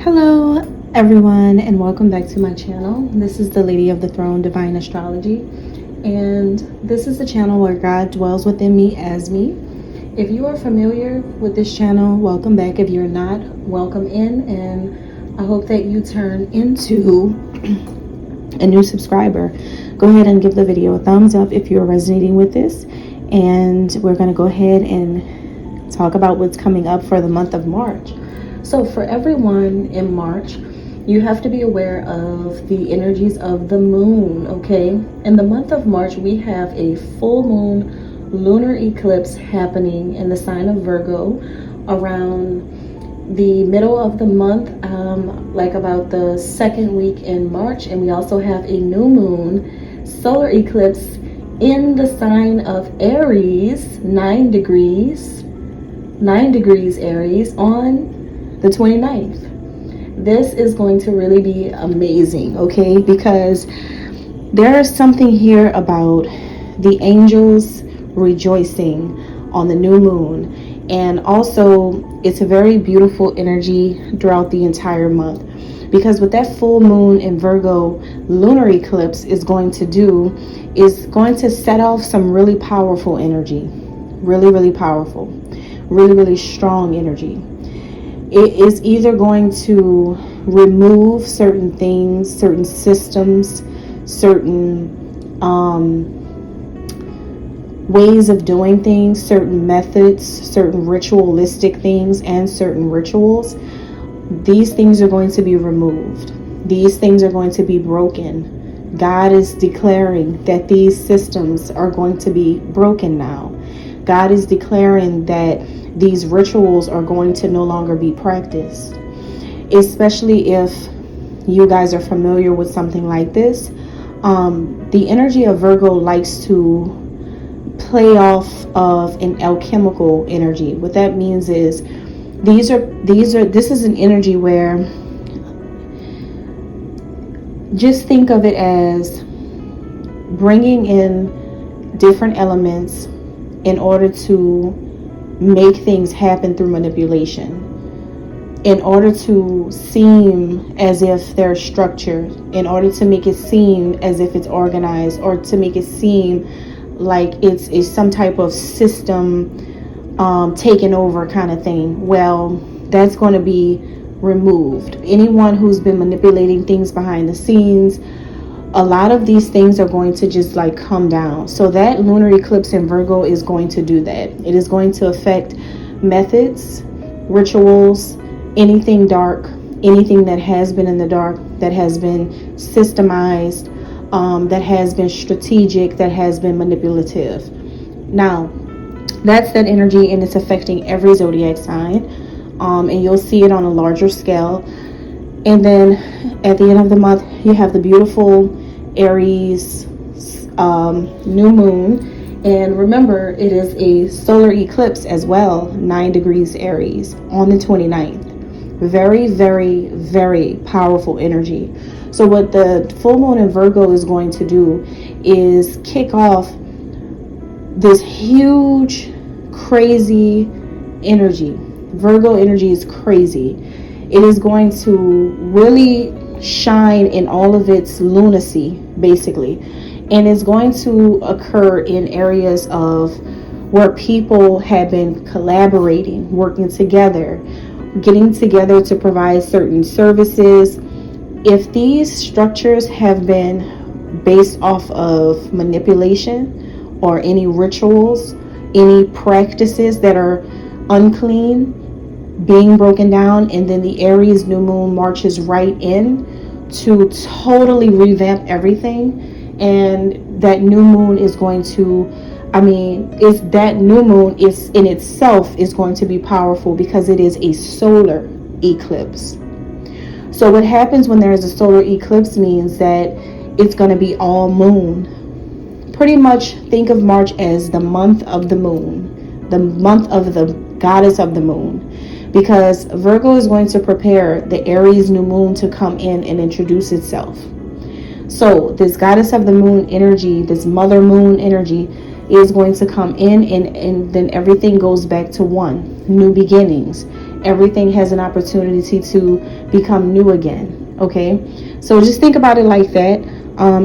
Hello everyone, and welcome back to my channel. This is the Lady of the Throne, Divine Astrology, and this is the channel where God dwells within me as me. If you are familiar with this channel, welcome back. If you're not, welcome in, and I hope that you turn into a new subscriber. Go ahead and give the video a thumbs up if you're resonating with this, and we're going to go ahead and talk about what's coming up for the month of March. So for everyone in March, you have to be aware of the energies of the moon, okay? In the month of March, we have a full moon lunar eclipse happening in the sign of Virgo around the middle of the month, like about the second week in March. And we also have a new moon solar eclipse in the sign of Aries, 9 degrees Aries on the 29th. This is going to really be amazing, okay? Because there is something here about the angels rejoicing on the new moon, and also it's a very beautiful energy throughout the entire month, because what that full moon in Virgo lunar eclipse is going to do is going to set off some really powerful energy, really powerful, really strong energy. It is either going to remove certain things, certain systems, certain ways of doing things, certain methods, certain ritualistic things, and certain rituals. These things are going to be removed. These things are going to be broken. God is declaring that these systems are going to be broken now. God is declaring that these rituals are going to no longer be practiced. Especially if you guys are familiar with something like this. The energy of Virgo likes to play off of an alchemical energy. What that means is this is an energy where, just think of it as bringing in different elements in order to make things happen through manipulation, in order to seem as if they're structured, in order to make it seem as if it's organized, or to make it seem like it's some type of system taken over kind of thing. Well, that's going to be removed. Anyone who's been manipulating things behind the scenes, a lot of these things are going to just like come down. So that lunar eclipse in Virgo is going to do that. It is going to affect methods, rituals, anything dark, anything that has been in the dark, that has been systemized, that has been strategic, that has been manipulative. Now, that's that energy, and it's affecting every zodiac sign, and you'll see it on a larger scale. And then at the end of the month, you have the beautiful Aries new moon. And remember, it is a solar eclipse as well, 9 degrees Aries on the 29th. Very powerful energy. So what the full moon in Virgo is going to do is kick off this huge, crazy energy. Virgo energy is crazy. It is going to really shine in all of its lunacy, basically. And it's going to occur in areas of where people have been collaborating, working together, getting together to provide certain services. If these structures have been based off of manipulation or any rituals, any practices that are unclean, being broken down, and then the Aries new moon marches right in to totally revamp everything. And that new moon is going to, that new moon is in itself is going to be powerful, because it is a solar eclipse. So what happens when there is a solar eclipse means that it's going to be all moon. Pretty much think of March as the month of the moon, the month of the goddess of the moon. Because Virgo is going to prepare the Aries new moon to come in and introduce itself. So this goddess of the moon energy, this mother moon energy, is going to come in, and then everything goes back to one, new beginnings. Everything has an opportunity to become new again. Okay, so just think about it like that.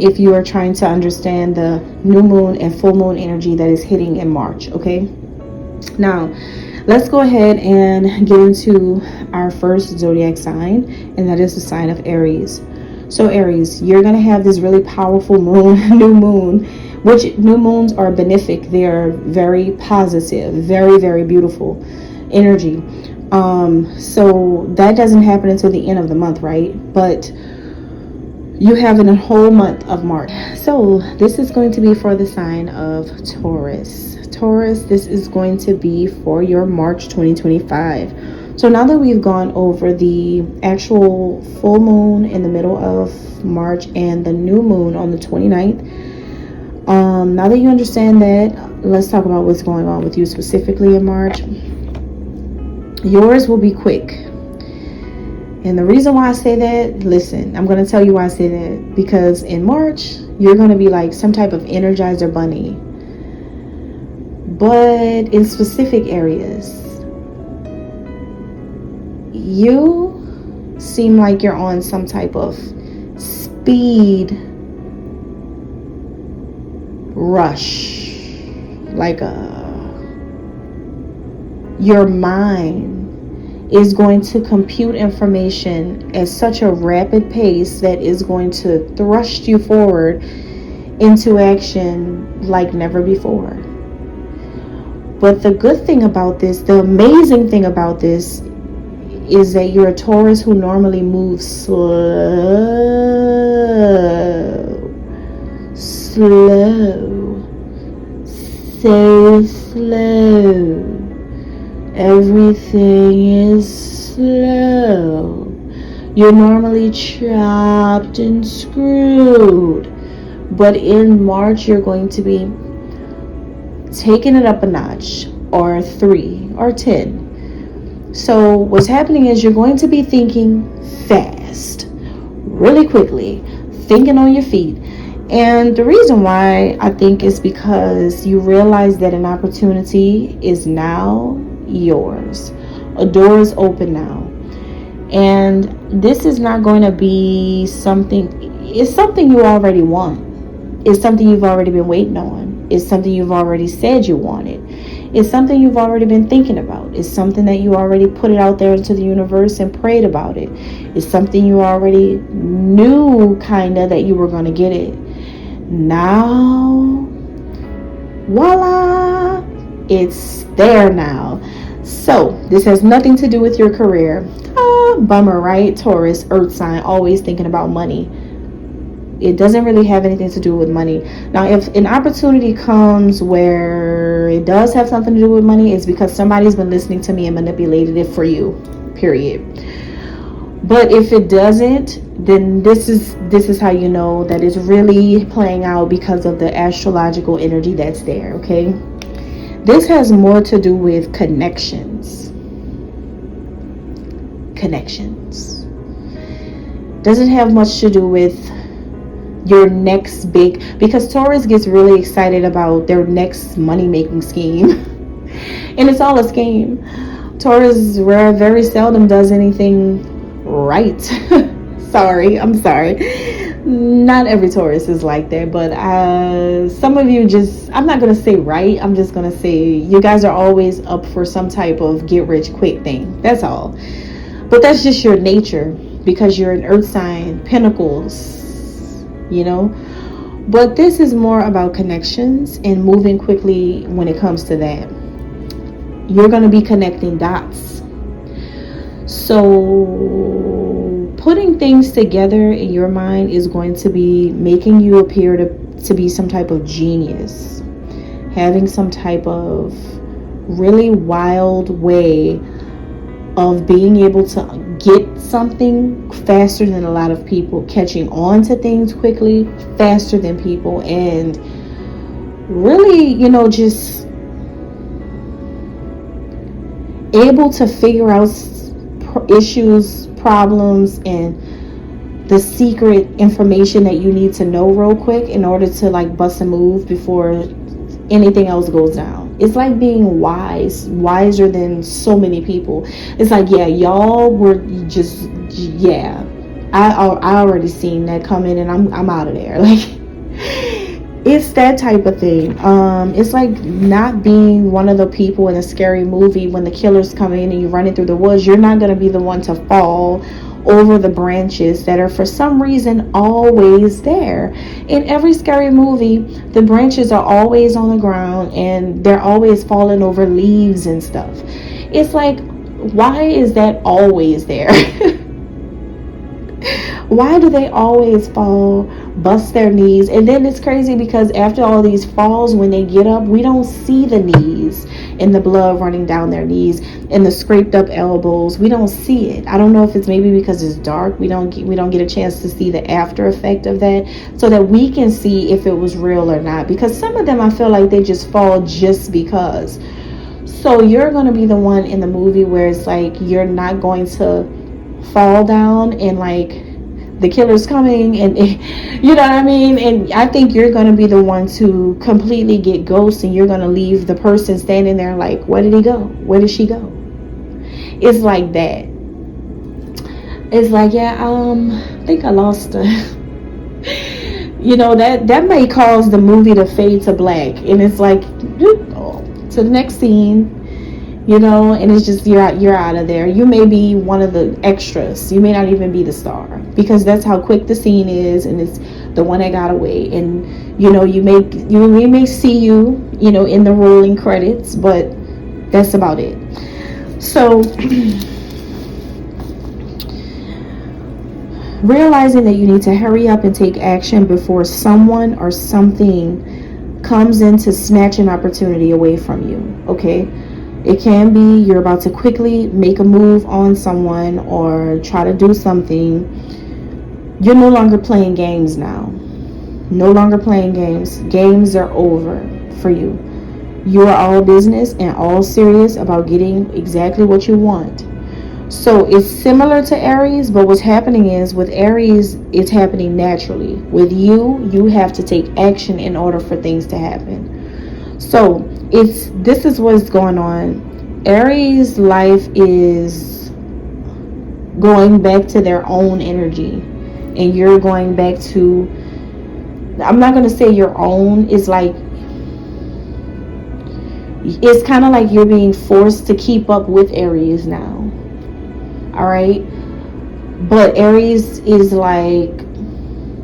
If you are trying to understand the new moon and full moon energy that is hitting in March. Okay, now let's go ahead and get into our first zodiac sign, and that is the sign of Aries. So Aries, you're going to have this really powerful moon, new moon, which new moons are benefic. They are very positive, very, very beautiful energy. So that doesn't happen until the end of the month, right? But you have a whole month of March. So this is going to be for the sign of Taurus. Taurus, this is going to be for your March 2025. So now that we've gone over the actual full moon in the middle of March and the new moon on the 29th, now that you understand that, let's talk about what's going on with you specifically in March. Yours will be quick. And the reason why I say that, listen, I'm going to tell you why I say that. Because in March, you're going to be like some type of Energizer bunny. But in specific areas, you seem like you're on some type of speed rush. Like your mind is going to compute information at such a rapid pace that is going to thrust you forward into action like never before. But the good thing about this, the amazing thing about this, is that you're a Taurus who normally moves slow. So slow. Everything is slow. You're normally chopped and screwed. But in March, you're going to be taking it up a notch, or 3 or 10. So what's happening is you're going to be thinking fast, really quickly, thinking on your feet. And the reason why I think is because you realize that an opportunity is now yours. A door is open now. And this is not going to be something, it's something you already want. It's something you've already been waiting on. It's something you've already said you wanted. It's something you've already been thinking about. It's something that you already put it out there into the universe and prayed about it. It's something you already knew kind of that you were going to get it. Now, voila, it's there now. So this has nothing to do with your career. Bummer, right? Taurus, earth sign, always thinking about money. It doesn't really have anything to do with money. Now, if an opportunity comes where it does have something to do with money, it's because somebody's been listening to me and manipulated it for you, period. But if it doesn't, then this is how you know that it's really playing out because of the astrological energy that's there, okay? This has more to do with connections. Doesn't have much to do with your next big, because Taurus gets really excited about their next money-making scheme. And it's all a scheme. Taurus very seldom does anything right. I'm sorry. Not every Taurus is like that, but some of you just, I'm not going to say right. I'm just going to say you guys are always up for some type of get rich quick thing. That's all. But that's just your nature because you're an earth sign, pentacles, you know. But this is more about connections and moving quickly when it comes to that. You're going to be connecting dots. So putting things together in your mind is going to be making you appear to be some type of genius, having some type of really wild way of being able to get something faster than a lot of people, catching on to things quickly, faster than people, and really, you know, just able to figure out issues, problems, and the secret information that you need to know real quick in order to like bust a move before anything else goes down. It's like being wiser than so many people. It's like, yeah, y'all were just, yeah, I already seen that coming, and I'm out of there. Like, it's that type of thing. It's like not being one of the people in a scary movie when the killers come in and you're running through the woods. You're not going to be the one to fall over the branches that are for some reason always there. In every scary movie, the branches are always on the ground and they're always falling over leaves and stuff. It's like, why is that always there? Why do they always fall, bust their knees? And then it's crazy because after all these falls, when they get up, we don't see the knees and the blood running down their knees and the scraped up elbows. We don't see it. I don't know if it's maybe because it's dark. We don't get a chance to see the after effect of that, so that we can see if it was real or not. Because some of them, I feel like they just fall just because. So you're going to be the one in the movie where it's like you're not going to fall down and like the killer's coming, and you know what I mean? And I think you're going to be the one to completely get ghost, and you're going to leave the person standing there like, where did he go? Where did she go? It's like that. It's like, yeah, I think I lost her. You know, that may cause the movie to fade to black, and it's like, to the next scene. You know, and it's just you're out of there. You may be one of the extras. You may not even be the star, because that's how quick the scene is, and it's the one that got away. And you know, we may see you, you know, in the rolling credits, but that's about it. So realizing that you need to hurry up and take action before someone or something comes in to snatch an opportunity away from you. Okay. It can be you're about to quickly make a move on someone or try to do something. You're no longer playing games now. No longer playing games. Games are over for you. You are all business and all serious about getting exactly what you want. So it's similar to Aries, but what's happening is with Aries, it's happening naturally. With you have to take action in order for things to happen. So this is what's going on. Aries life is going back to their own energy, and you're going back to, I'm not going to say your own, it's kind of like you're being forced to keep up with Aries now. All right, but Aries is like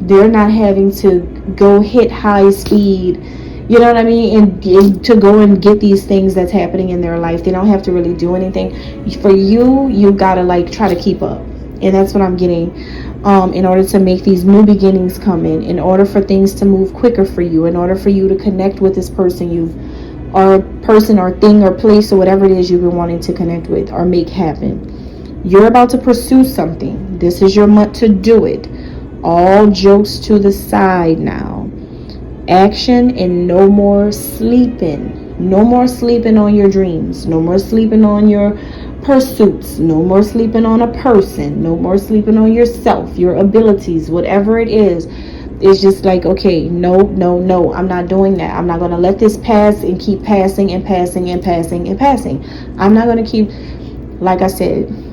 they're not having to go hit high speed, you know what I mean, and to go and get these things that's happening in their life. They don't have to really do anything. For you gotta like try to keep up, and that's what I'm getting. In order to make these new beginnings come in order for things to move quicker for you, in order for you to connect with this person or person or thing or place or whatever it is you've been wanting to connect with or make happen. You're about to pursue something. This is your month to do it. All jokes to the side now. Action and no more sleeping. No more sleeping on your dreams. No more sleeping on your pursuits. No more sleeping on a person. No more sleeping on yourself, your abilities, whatever it is. It's just like, okay, no, I'm not doing that. I'm not going to let this pass and keep passing and passing and passing and passing. I'm not going to keep, like I said,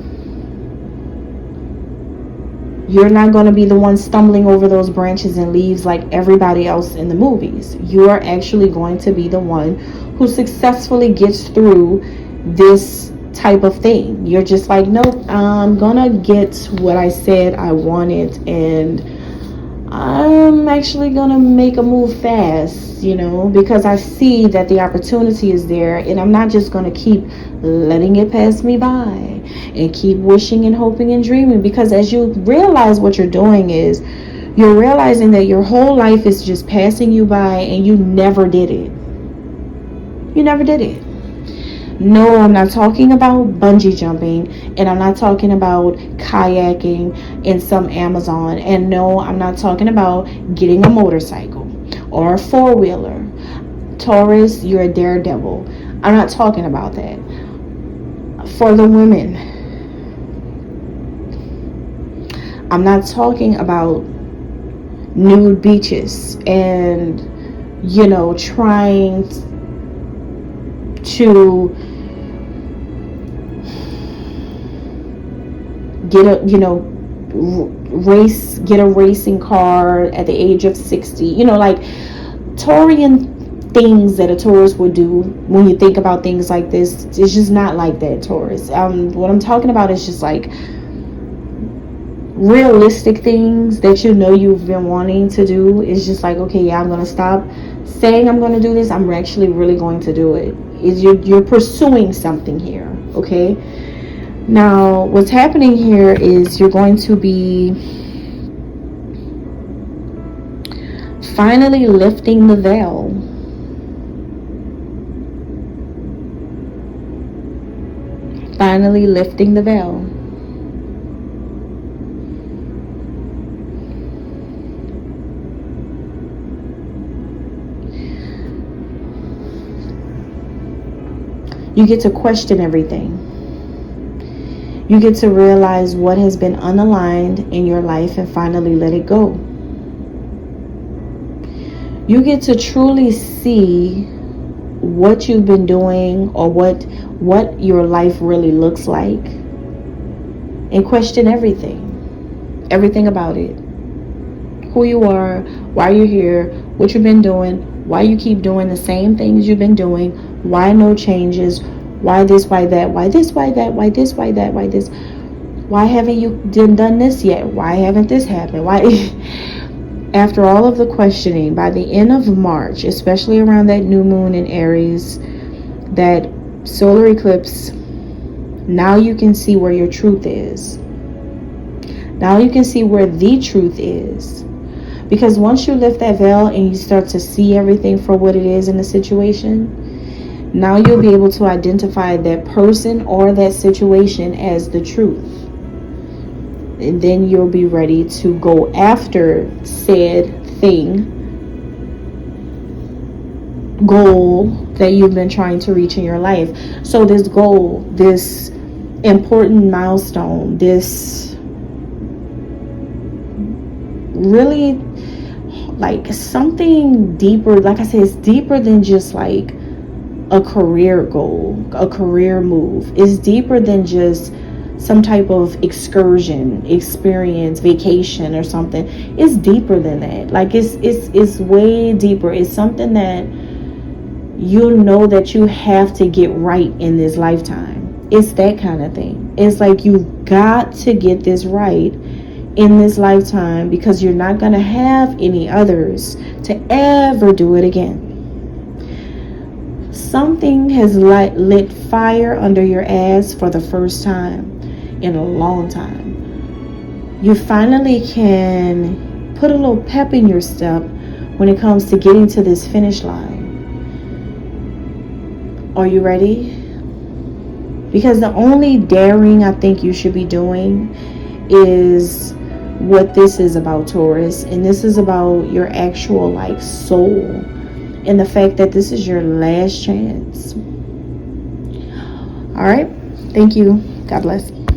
you're not going to be the one stumbling over those branches and leaves like everybody else in the movies. You are actually going to be the one who successfully gets through this type of thing. You're just like, nope, I'm going to get what I said I wanted, and I'm actually going to make a move fast, you know, because I see that the opportunity is there, and I'm not just going to keep letting it pass me by and keep wishing and hoping and dreaming. Because as you realize what you're doing is you're realizing that your whole life is just passing you by and you never did it. You never did it. No, I'm not talking about bungee jumping, and I'm not talking about kayaking in some Amazon, and no, I'm not talking about getting a motorcycle or a four-wheeler. Taurus, you're a daredevil. I'm not talking about that. For the women, I'm not talking about nude beaches and, you know, trying to get a, get a racing car at the age of 60, like Taurian things that a Taurus would do. When you think about things like this, it's just not like that, Taurus. What I'm talking about is just like realistic things that you've been wanting to do. It's just like, okay, yeah, I'm gonna stop saying I'm gonna do this. I'm actually really going to do it. You're pursuing something here, okay? Now, what's happening here is you're going to be finally lifting the veil. Finally lifting the veil. You get to question everything. You get to realize what has been unaligned in your life and finally let it go. You get to truly see what you've been doing, or what your life really looks like, and question everything about it. Who you are, why you're here, what you've been doing, why you keep doing the same things you've been doing, why no changes, why this, why that, why this, why that, why this, why that, why this, why haven't you done this yet, why haven't this happened, why? After all of the questioning, by the end of March, especially around that new moon in Aries, that solar eclipse, now you can see where your truth is. Now you can see where the truth is. Because once you lift that veil and you start to see everything for what it is in the situation, now you'll be able to identify that person or that situation as the truth. And then you'll be ready to go after said thing, goal that you've been trying to reach in your life. So this goal, this important milestone, this really like something deeper, like I said, it's deeper than just like a career goal, a career move. It's deeper than just some type of excursion, experience, vacation or something. It's deeper than that. Like it's way deeper. It's something that you know that you have to get right in this lifetime. It's that kind of thing. It's like you've got to get this right in this lifetime, because you're not going to have any others to ever do it again. Something has lit fire under your ass for the first time in a long time. You finally can put a little pep in your step when it comes to getting to this finish line. Are you ready? Because the only daring I think you should be doing is what this is about, Taurus. And this is about your actual like soul, and the fact that this is your last chance. All right. Thank you. God bless.